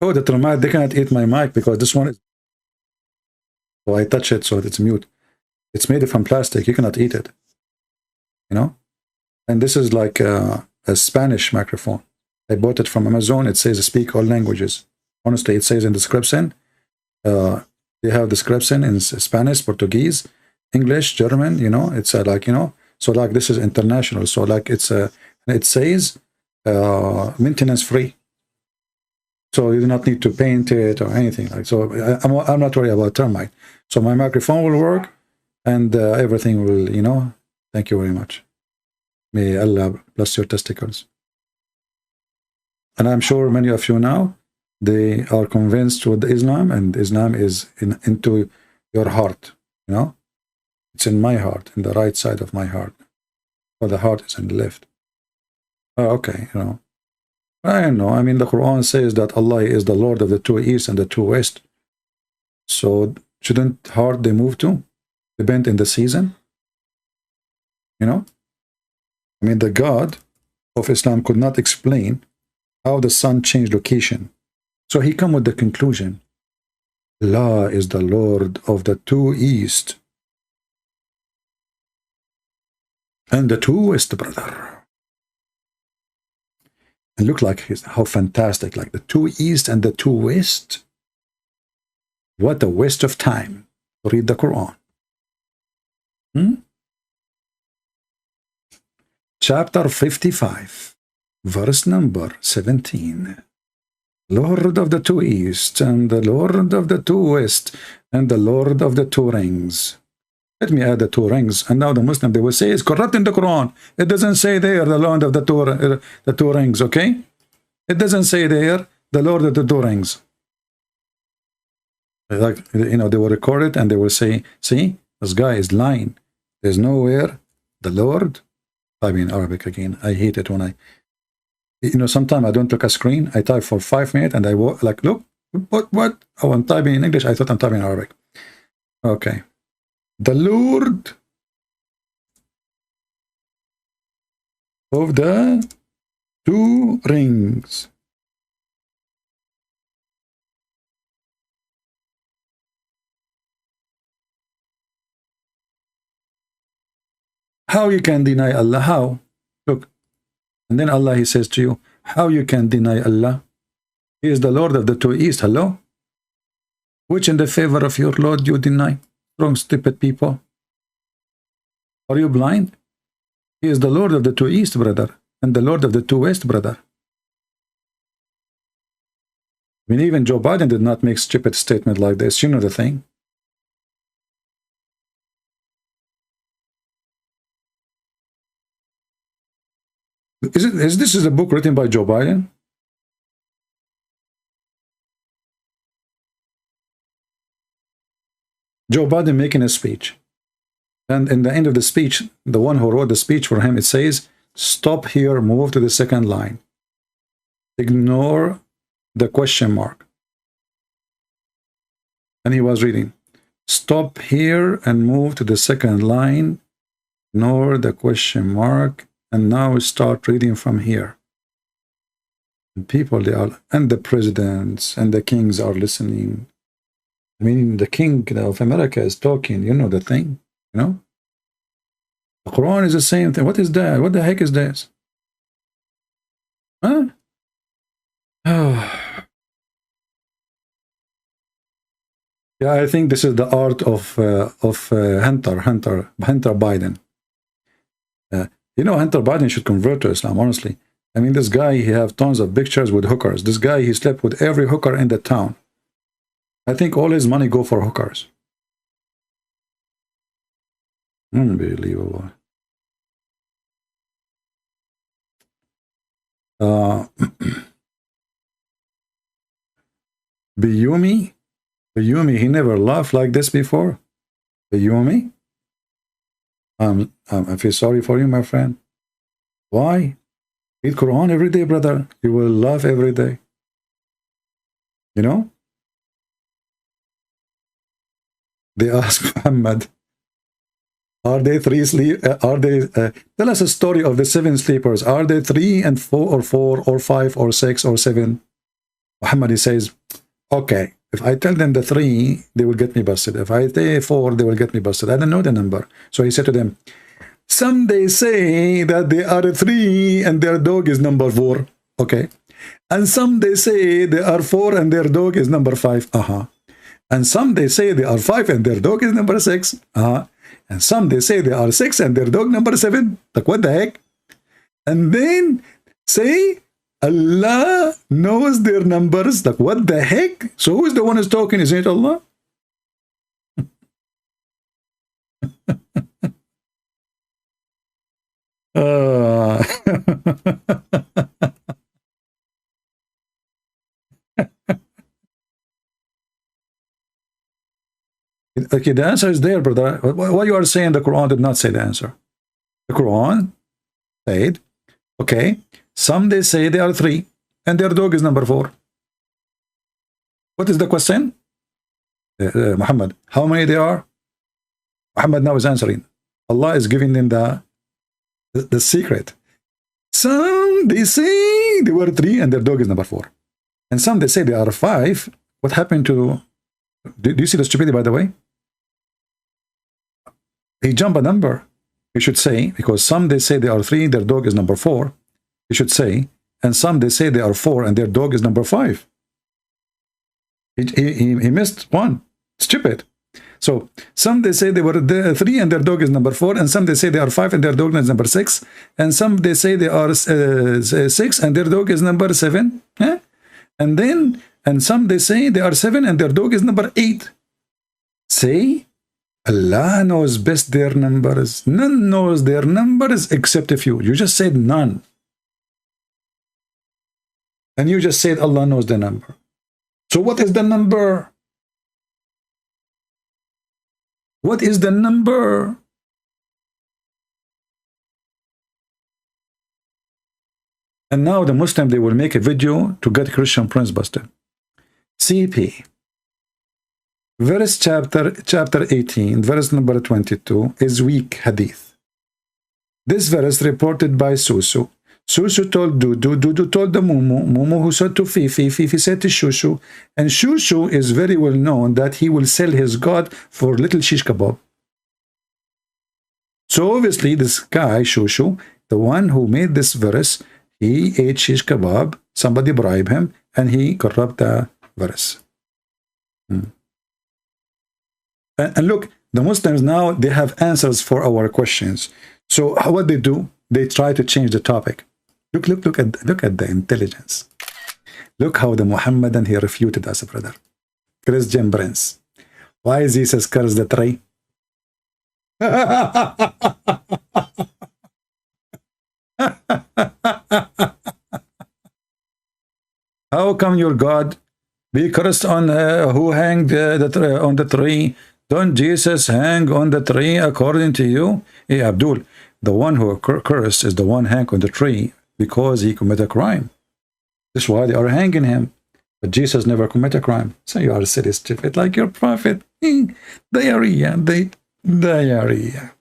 Oh, the termite, they cannot eat my mic because this one is... So I touch it so it's mute. It's made from plastic. You cannot eat it. You know? And this is like a Spanish microphone. I bought it from Amazon. It says speak all languages. Honestly, it says in the description. They have description in Spanish, Portuguese, English, German, you know. It's like, you know. So like this is international. So like it says maintenance free. So you do not need to paint it or anything. Like so, I'm not worried about termite. So my microphone will work, and everything will, you know. Thank you very much. May Allah bless your testicles. And I'm sure many of you now, they are convinced with Islam, and Islam is into your heart. You know, it's in my heart, in the right side of my heart. Well, the heart is in the left. Oh, okay, you know. I don't know. I mean, the Quran says that Allah is the Lord of the two east and the two west. So shouldn't heart they move to? Depend in the season? You know? I mean, the God of Islam could not explain how the sun changed location. So he come with the conclusion. Allah is the Lord of the two east and the two west, brother. And look like how fantastic, like the two east and the two west. What a waste of time to read the Quran. Chapter 55, verse number 17. Lord of the two east and the Lord of the two west and the Lord of the two rings. Let me add the two rings. And now the Muslim, they will say it's corrupt in the Quran. It doesn't say there the Lord of the two rings, okay? It doesn't say there the Lord of the two rings. Like, you know, they will record it and they will say, see, this guy is lying. There's nowhere the Lord. I mean Arabic again. I hate it when I, you know, sometimes I don't look at screen. I type for 5 minutes and I like, look, what? Oh, I'm typing in English. I thought I'm typing in Arabic. Okay. The Lord of the two rings. How you can deny Allah? How? Look. And then Allah, he says to you, how you can deny Allah? He is the Lord of the two east. Hello? Which in the favor of your Lord you deny? Wrong, stupid people. Are you blind? He is the Lord of the two east, brother, and the Lord of the two west, brother. I mean, even Joe Biden did not make stupid statement like this. You know the thing. Is this a book written by Joe Biden? Joe Biden making a speech. And in the end of the speech, the one who wrote the speech for him, it says, stop here, move to the second line. Ignore the question mark. And he was reading, stop here and move to the second line, ignore the question mark, and now start reading from here. And people, they are, and the presidents and the kings are listening. I mean, the king of America is talking, you know the thing, you know? The Quran is the same thing. What is that? What the heck is this? Huh? Yeah, I think this is the art of Hunter Biden. You know, Hunter Biden should convert to Islam, honestly. I mean, this guy, he have tons of pictures with hookers. This guy, he slept with every hooker in the town. I think all his money go for hookers. Unbelievable. Biyumi, he never laughed like this before. Biyumi, I feel sorry for you, my friend. Why? Read Quran every day, brother. You will laugh every day. You know? They ask Muhammad, are they three sleep? Tell us a story of the 7 sleepers. Are they 3 and 4 or 5 or 6 or 7? Muhammad, he says, okay, if I tell them the 3, they will get me busted. If I say 4, they will get me busted. I don't know the number. So he said to them, some they say that they are 3 and their dog is number 4. Okay. And some they say they are 4 and their dog is number 5. And some they say they are 5 and their dog is number 6. And some they say they are 6 and their dog number 7. Like, what the heck? And then say Allah knows their numbers. Like, what the heck? So who is the one who's talking? Isn't it Allah? Okay, the answer is there, brother. What you are saying, the Quran did not say the answer. The Quran said, okay, Some they say they are 3, and their dog is number 4. What is the question? Muhammad, how many they are? Muhammad now is answering. Allah is giving them the secret. Some they say they were 3 and their dog is number 4. And some they say they are 5. What happened to... Do you see the stupidity, by the way? He jumped a number. He should say, because some they say they are 3, their dog is number 4. He should say, and some they say they are 4 and their dog is number 5. He missed one. Stupid. So some they say they were 3 and their dog is number 4, and some they say they are 5 and their dog is number 6, and some they say they are 6 and their dog is number 7. And some they say they are 7 and their dog is number 8. Say, Allah knows best their numbers. None knows their numbers except a few. You just said none. And you just said Allah knows the number. So what is the number? What is the number? And now the Muslim, they will make a video to get Christian Prince busted. CP. Verse chapter 18, verse number 22 is weak hadith. This verse reported by Susu. Susu told Dudu, Dudu told the Mumu, Mumu who said to Fifi, Fifi said to Shushu, and Shushu is very well known that he will sell his God for little shish kebab. So obviously this guy, Shushu, the one who made this verse, he ate shish kebab, somebody bribed him, and he corrupt the verse. And look, the Muslims now, they have answers for our questions. So what they do, they try to change the topic. Look at the intelligence. Look how the Muhammadan, he refuted us, brother. Christian Prince. Why Jesus cursed the tree? How come your God be cursed on who hanged on the tree? Don't Jesus hang on the tree according to you? Hey, Abdul, the one who cursed is the one hanged on the tree because he committed a crime. That's why they are hanging him. But Jesus never committed a crime. So you are silly, stupid, like your prophet. Diarrhea. Diarrhea.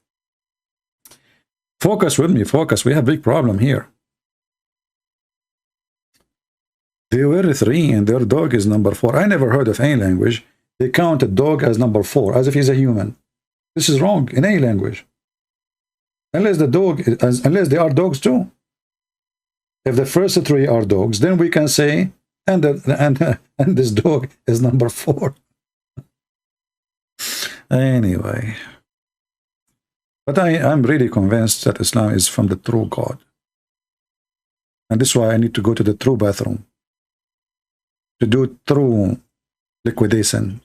Focus with me, focus. We have a big problem here. They were 3 and their dog is number 4. I never heard of any language. They count a dog as number 4, as if he's a human. This is wrong in any language. Unless unless they are dogs too. If the first 3 are dogs, then we can say, and this dog is number 4. Anyway. But I'm really convinced that Islam is from the true God. And this is why I need to go to the true bathroom. To do true liquidation.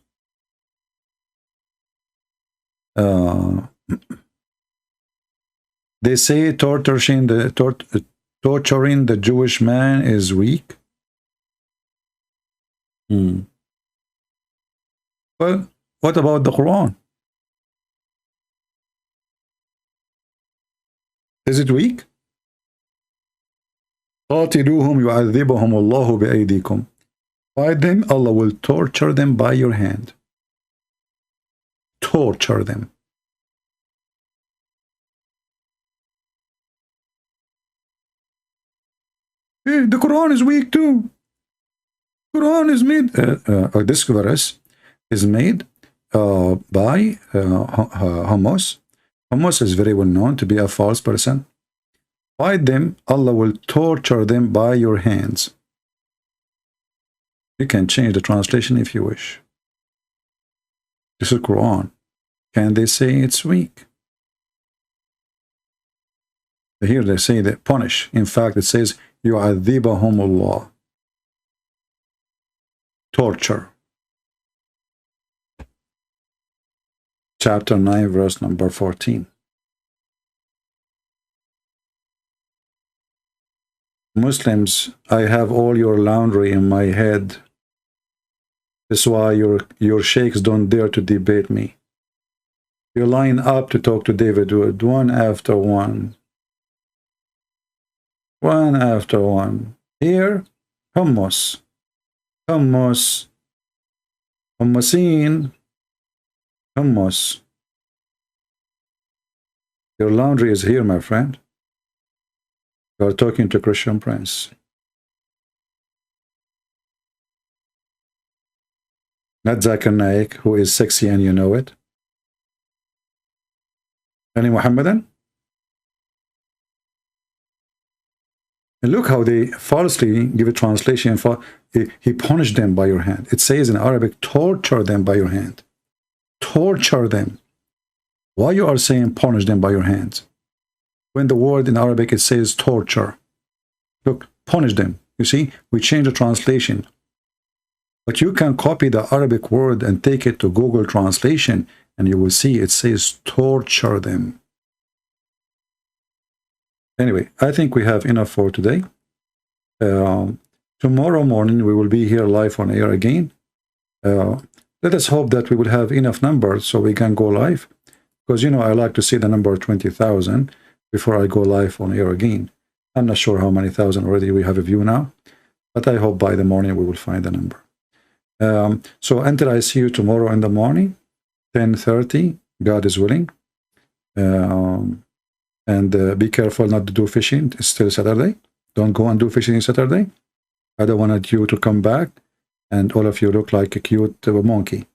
They say torturing the Jewish man is weak. Well, what about the Quran? Is it weak? قاتلوهم يعذبهم الله بأيديكم. By them, Allah will torture them by your hand. Torture them. Hey, the Quran is weak too. Quran is made. This verse is made by Hamas. Hamas is very well known to be a false person. By them, Allah will torture them by your hands. You can change the translation if you wish. This is Quran. Can they say it's weak? Here they say they punish. In fact, it says, يُعَذِّبَهُمُ اللَّهُ. Torture. Chapter 9, verse number 14. Muslims, I have all your laundry in my head. That's why your sheikhs don't dare to debate me. You line up to talk to David Wood, one after one. one after one. Here, hummus, hummus, hummusin, hummus. Your laundry is here, my friend. You are talking to Christian Prince. Not Zakir Naik, who is sexy and you know it. Any Muhammadan? And look how they falsely give a translation. He punished them by your hand. It says in Arabic, torture them by your hand. Torture them. Why you are saying punish them by your hands? When the word in Arabic, it says torture. Look, punish them. You see, we change the translation. But you can copy the Arabic word and take it to Google Translation, and you will see it says torture them. Anyway, I think we have enough for today. Tomorrow morning, we will be here live on air again. Let us hope that we will have enough numbers so we can go live. Because, you know, I like to see the number 20,000 before I go live on air again. I'm not sure how many thousand already we have a view now, but I hope by the morning we will find the number. So until I see you tomorrow in the morning, 10:30, God is willing. And be careful not to do fishing. It's still Saturday. Don't go and do fishing on Saturday. I don't want you to come back and all of you look like a cute monkey,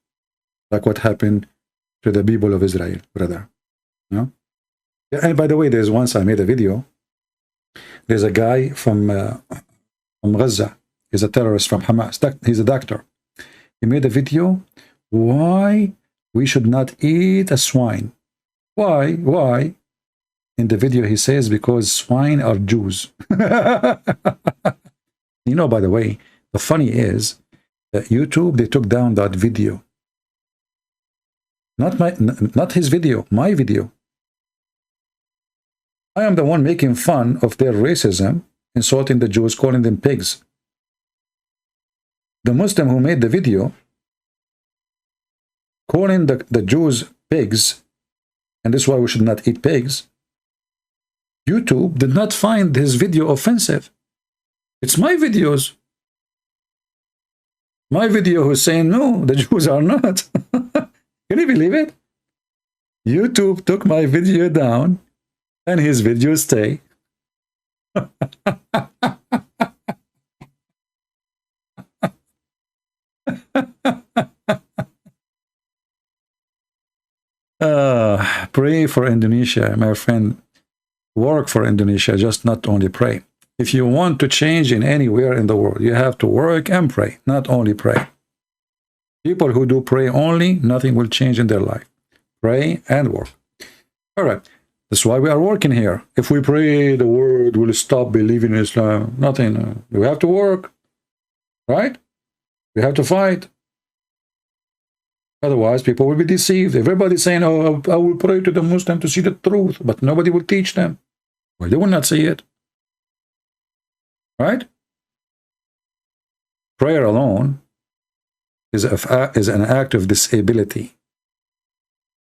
like what happened to the people of Israel, brother. You know? Yeah, and by the way, there's once I made a video. There's a guy from Gaza. He's a terrorist from Hamas. He's a doctor. He made a video why we should not eat a swine. Why? Why? In the video he says because swine are Jews. You know, by the way, the funny is that YouTube, they took down that video. Not his video, my video. I am the one making fun of their racism, insulting the Jews, calling them pigs. The Muslim who made the video, calling the Jews pigs, and this is why we should not eat pigs, YouTube did not find his video offensive. It's my videos. My video who's saying, no, the Jews are not. Can you believe it? YouTube took my video down, and his videos stay. Pray for Indonesia, my friend. Work for Indonesia, just not only pray. If you want to change in anywhere in the world, you have to work and pray, not only pray. People who do pray only, nothing will change in their life. Pray and work. All right. That's why we are working here. If we pray, the world will stop believing in Islam. Nothing. We have to work. Right? We have to fight. Otherwise, people will be deceived. Everybody's saying, oh, I will pray to the Muslim to see the truth, but nobody will teach them. Well, they will not see it. Right? Prayer alone is an act of disability.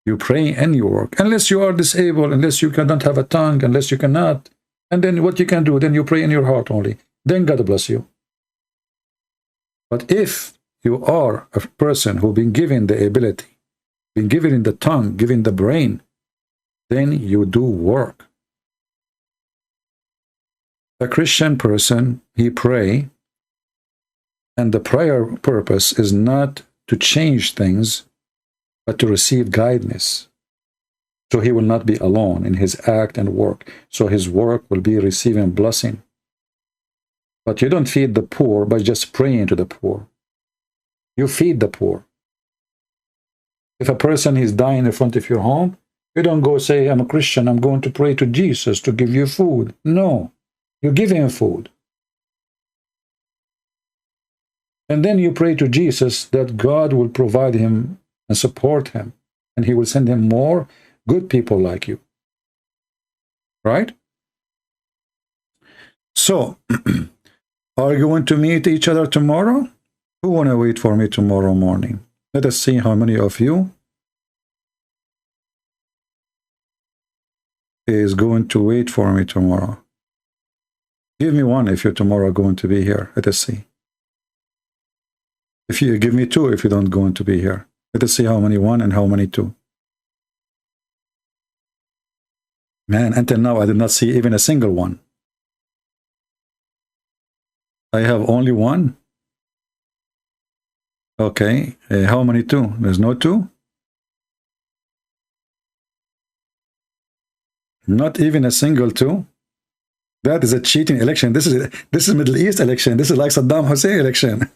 You pray and you work. Unless you are disabled, unless you cannot have a tongue, unless you cannot. And then what you can do, then you pray in your heart only. Then God bless you. But if you are a person who's been given the ability, been given the tongue, given the brain, then you do work. A Christian person, he pray, and the prayer purpose is not to change things, but to receive guidance. So he will not be alone in his act and work. So his work will be receiving blessing. But you don't feed the poor by just praying to the poor. You feed the poor. If a person is dying in front of your home, you don't go say, I'm a Christian, I'm going to pray to Jesus to give you food. No, you give him food. And then you pray to Jesus that God will provide him and support him, and he will send him more good people like you. Right? So, are you going to meet each other tomorrow? Who want to wait for me tomorrow morning? Let us see how many of you is going to wait for me tomorrow. Give me one if you're tomorrow going to be here. Let us see. If you give me two if you don't going to be here. Let us see how many one and how many two. Man, until now I did not see even a single one. I have only one. Okay, how many two? There's no two? Not even a single two? That is a cheating election. This is Middle East election. This is like Saddam Hussein election.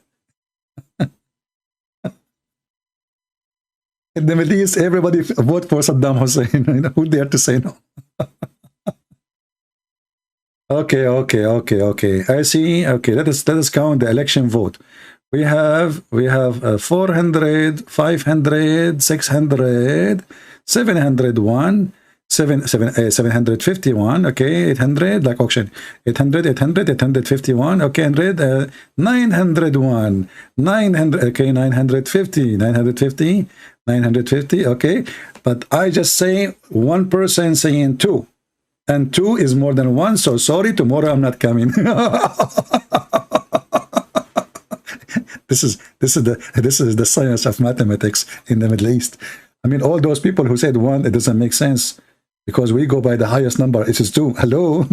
In the Middle East, everybody vote for Saddam Hussein. Who dare to say no? Okay. I see. Okay, let us count the election vote. We have 400, 500, 600, 701, 751, okay, 800, like auction, 800, 800, 851, okay, 100, 901, 900, okay, 950, 950, 950, okay, but I just say one person saying two, and two is more than one, so sorry, tomorrow I'm not coming. This is the science of mathematics in the Middle East. I mean, all those people who said one, it doesn't make sense because we go by the highest number. It is two. Hello.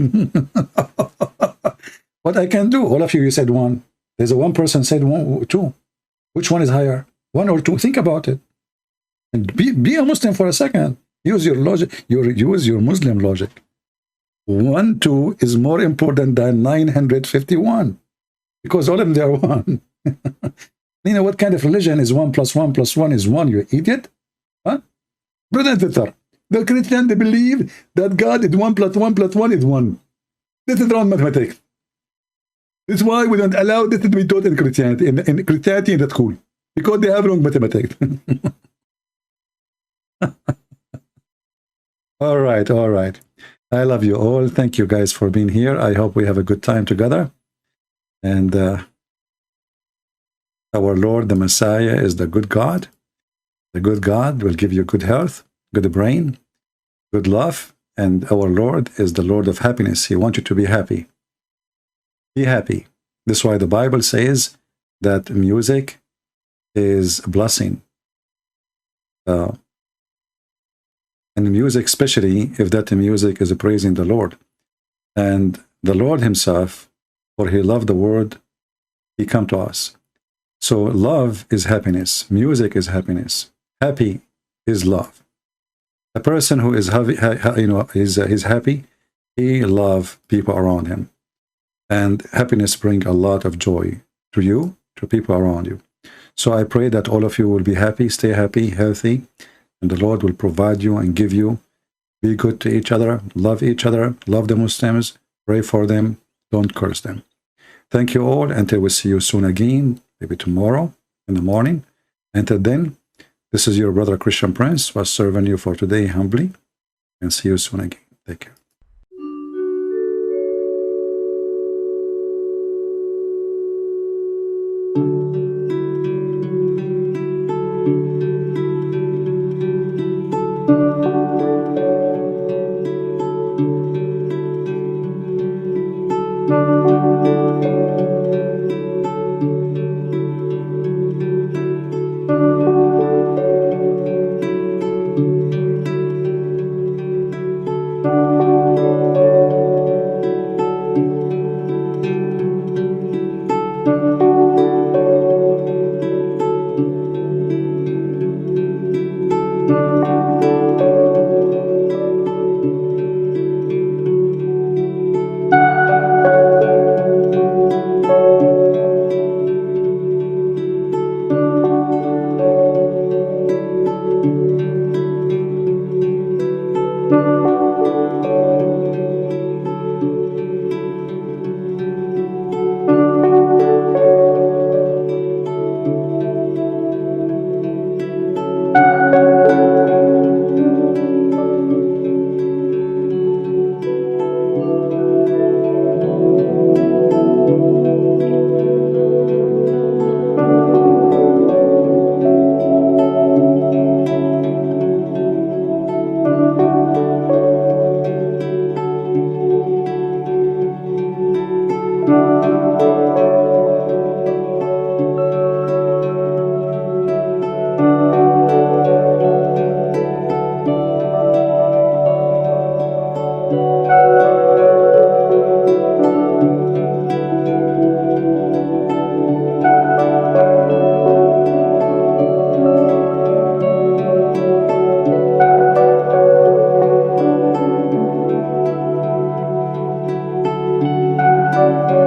What I can do? All of you said one. There's a one person said one, two. Which one is higher? One or two? Think about it. And be a Muslim for a second. Use your logic. Use your Muslim logic. 1, 2 is more important than 951 because all of them they are one. You know what kind of religion is 1 + 1 + 1 is 1? You idiot? Huh? Brother and sister, the Christians, they believe that God is 1 + 1 + 1 is 1. This is wrong mathematics. That's why we don't allow this to be taught in Christianity. In Christianity in that school, because they have wrong mathematics. All right. I love you all. Thank you guys for being here. I hope we have a good time together. And our Lord, the Messiah, is the good God. The good God will give you good health, good brain, good love. And our Lord is the Lord of happiness. He wants you to be happy. Be happy. That's why the Bible says that music is a blessing. And music, especially if that music is praising the Lord. And the Lord himself, for he loved the world, he come to us. So love is happiness. Music is happiness. Happy is love. A person who is happy, is happy, he loves people around him. And happiness brings a lot of joy to you, to people around you. So I pray that all of you will be happy, stay happy, healthy, and the Lord will provide you and give you. Be good to each other, love the Muslims, pray for them, don't curse them. Thank you all. Until we see you soon again, maybe tomorrow in the morning. Until then, this is your brother Christian Prince, was serving you for today humbly, and see you soon again. Take care. you.